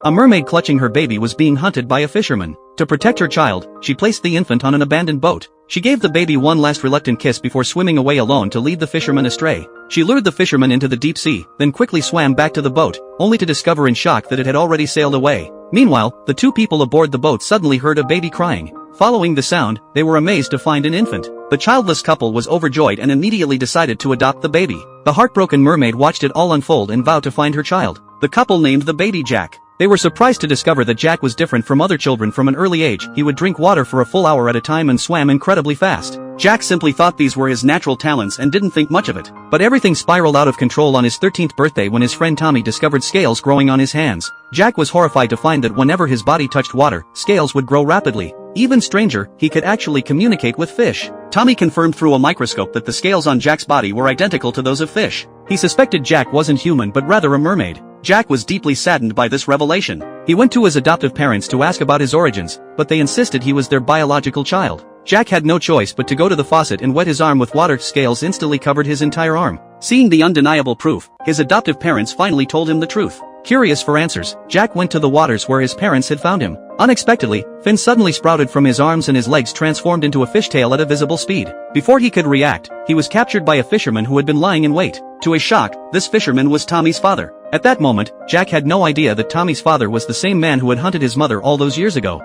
A mermaid clutching her baby was being hunted by a fisherman. To protect her child, she placed the infant on an abandoned boat. She gave the baby one last reluctant kiss before swimming away alone to lead the fisherman astray. She lured the fisherman into the deep sea, then quickly swam back to the boat, only to discover in shock that it had already sailed away. Meanwhile, the two people aboard the boat suddenly heard a baby crying. Following the sound, they were amazed to find an infant. The childless couple was overjoyed and immediately decided to adopt the baby. The heartbroken mermaid watched it all unfold and vowed to find her child. The couple named the baby Jack. They were surprised to discover that Jack was different from other children. From an early age, he would drink water for a full hour at a time and swam incredibly fast. Jack simply thought these were his natural talents and didn't think much of it. But everything spiraled out of control on his 13th birthday when his friend Tommy discovered scales growing on his hands. Jack was horrified to find that whenever his body touched water, scales would grow rapidly. Even stranger, he could actually communicate with fish. Tommy confirmed through a microscope that the scales on Jack's body were identical to those of fish. He suspected Jack wasn't human but rather a mermaid. Jack was deeply saddened by this revelation. He went to his adoptive parents to ask about his origins, but they insisted he was their biological child. Jack had no choice but to go to the faucet and wet his arm with water. Scales instantly covered his entire arm. Seeing the undeniable proof, his adoptive parents finally told him the truth. Curious for answers, Jack went to the waters where his parents had found him. Unexpectedly, fins suddenly sprouted from his arms and his legs transformed into a fishtail at a visible speed. Before he could react, he was captured by a fisherman who had been lying in wait. To his shock, this fisherman was Tommy's father. At that moment, Jack had no idea that Tommy's father was the same man who had hunted his mother all those years ago.